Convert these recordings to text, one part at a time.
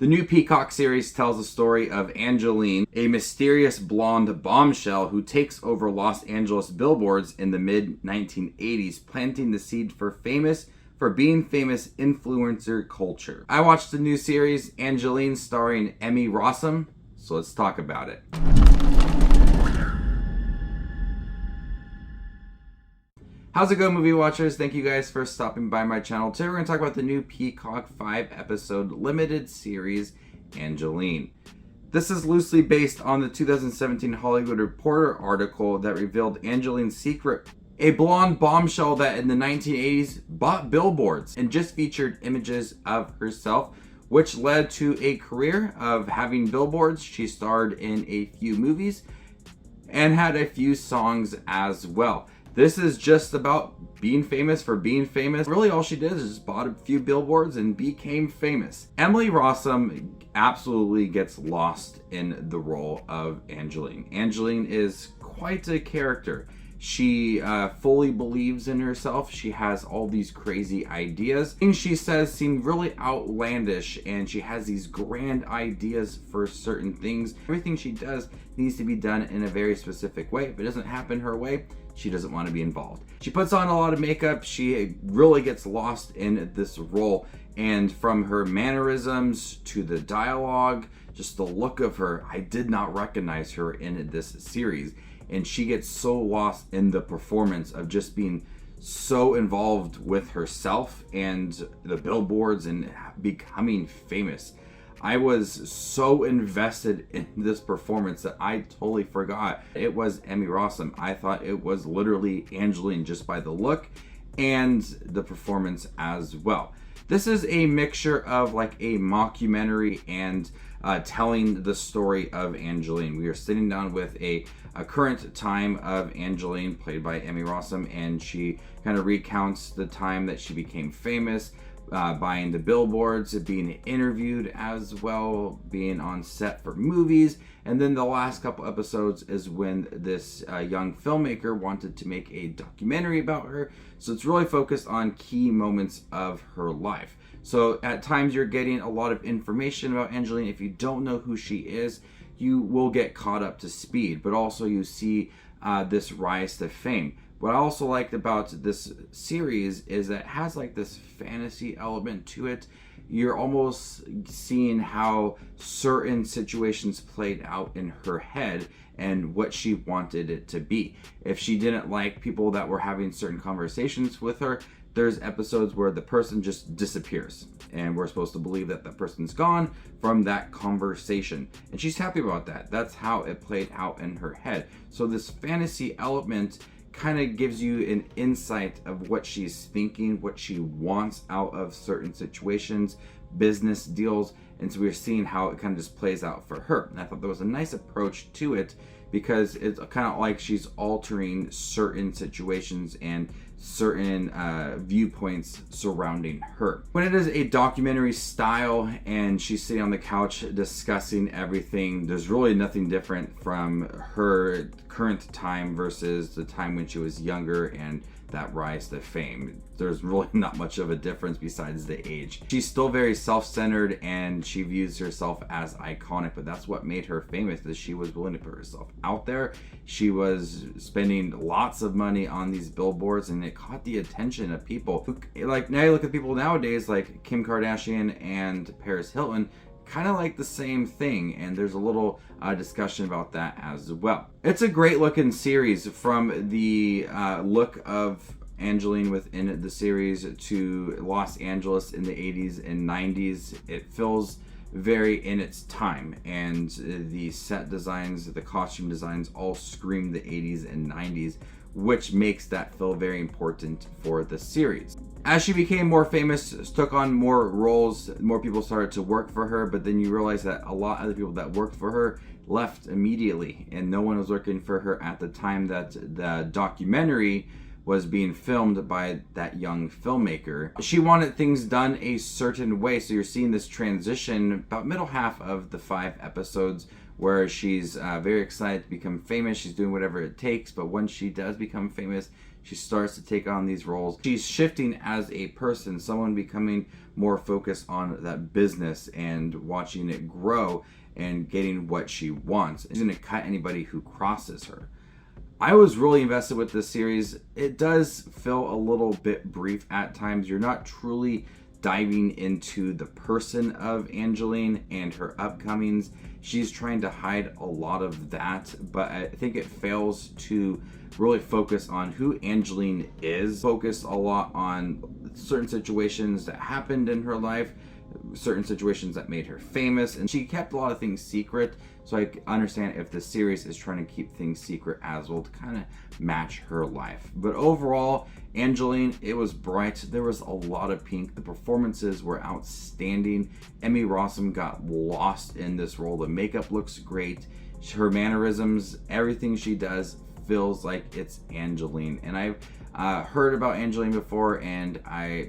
The new Peacock series tells the story of Angelyne, a mysterious blonde bombshell who takes over Los Angeles billboards in the mid-1980s, planting the seed for being famous influencer culture. I watched the new series, Angelyne, starring Emmy Rossum, so let's talk about it. How's it going, movie watchers? Thank you guys for stopping by my channel. Today we're going to talk about the new Peacock 5-episode limited series, Angelyne. This is loosely based on the 2017 Hollywood Reporter article that revealed Angelyne's secret. A blonde bombshell that in the 1980s bought billboards and just featured images of herself, which led to a career of having billboards. She starred in a few movies and had a few songs as well. This is just about being famous for being famous. Really all she did is just bought a few billboards and became famous. Emmy Rossum absolutely gets lost in the role of Angelyne. Angelyne is quite a character. She fully believes in herself. She has all these crazy ideas. Things she says seem really outlandish, and she has these grand ideas for certain things. Everything she does needs to be done in a very specific way. If it doesn't happen her way, she doesn't want to be involved. She puts on a lot of makeup. She really gets lost in this role. And from her mannerisms to the dialogue, just the look of her, I did not recognize her in this series. And she gets so lost in the performance of just being so involved with herself and the billboards and becoming famous. I was so invested in this performance that I totally forgot it was Emmy Rossum. I thought it was literally Angelyne just by the look and the performance as well. This is a mixture of like a mockumentary and telling the story of Angelyne. We are sitting down with a current time of Angelyne, played by Emmy Rossum, and she kind of recounts the time that she became famous, buying the billboards, being interviewed as well, being on set for movies. And then the last couple episodes is when this young filmmaker wanted to make a documentary about her. So it's really focused on key moments of her life. So at times you're getting a lot of information about Angelyne. If you don't know who she is, you will get caught up to speed, but also you see this rise to fame. What I also liked about this series is that it has like this fantasy element to it. You're almost seeing how certain situations played out in her head and what she wanted it to be. If she didn't like people that were having certain conversations with her, there's episodes where the person just disappears and we're supposed to believe that the person's gone from that conversation, and she's happy about that. That's how it played out in her head. So this fantasy element kind of gives you an insight of what she's thinking, what she wants out of certain situations, business deals, and so we're seeing how it kind of just plays out for her. And I thought there was a nice approach to it because it's kind of like she's altering certain situations and certain viewpoints surrounding her. When it is a documentary style and she's sitting on the couch discussing everything, there's really nothing different from her current time versus the time when she was younger and that rise to fame. There's really not much of a difference besides the age. She's still very self-centered and she views herself as iconic, but that's what made her famous, is she was willing to put herself out there. She was spending lots of money on these billboards and it caught the attention of people. Like now you look at people nowadays like Kim Kardashian and Paris Hilton, kind of like the same thing, and there's a little discussion about that as well. It's a great looking series, from the look of Angelyne within the series to Los Angeles in the 80s and 90s. It feels very in its time, and the set designs, the costume designs all scream the 80s and 90s, which makes that feel very important for the series. As she became more famous, took on more roles, more people started to work for her, but then you realize that a lot of the people that worked for her left immediately, and no one was working for her at the time that the documentary was being filmed by that young filmmaker. She wanted things done a certain way, so you're seeing this transition about middle half of the 5 episodes where she's very excited to become famous. She's doing whatever it takes, but when she does become famous, she starts to take on these roles. She's shifting as a person, someone becoming more focused on that business and watching it grow and getting what she wants. She's going to cut anybody who crosses her. I was really invested with this series. It does feel a little bit brief at times. You're not truly diving into the person of Angeline and her upcomings. She's trying to hide a lot of that, but I think it fails to really focus on who Angeline is. Focus a lot on certain situations that happened in her life, certain situations that made her famous, and she kept a lot of things secret. So I understand if the series is trying to keep things secret as well to kind of match her life. But overall, Angeline, it was bright. There was a lot of pink. The performances were outstanding. Emmy Rossum got lost in this role. The makeup looks great. Her mannerisms, everything she does feels like it's Angeline. And I've heard about Angeline before, and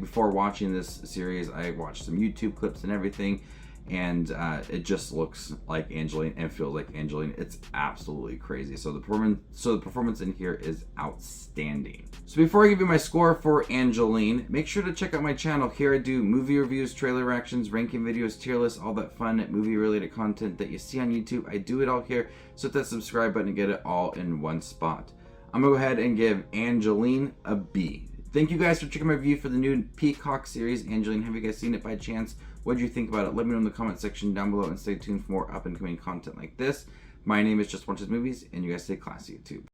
before watching this series, I watched some YouTube clips and everything, and it just looks like Angeline and feels like Angeline. It's absolutely crazy. So the performance in here is outstanding. So before I give you my score for Angeline, make sure to check out my channel. Here I do movie reviews, trailer reactions, ranking videos, tier lists, all that fun movie related content that you see on YouTube. I do it all here. So hit that subscribe button to get it all in one spot. I'm gonna go ahead and give Angeline a B. Thank you guys for checking my review for the new Peacock series, Angeline. Have you guys seen it by chance? What did you think about it? Let me know in the comment section down below, and stay tuned for more up and coming content like this. My name is Just Watches Movies, and you guys stay classy, YouTube.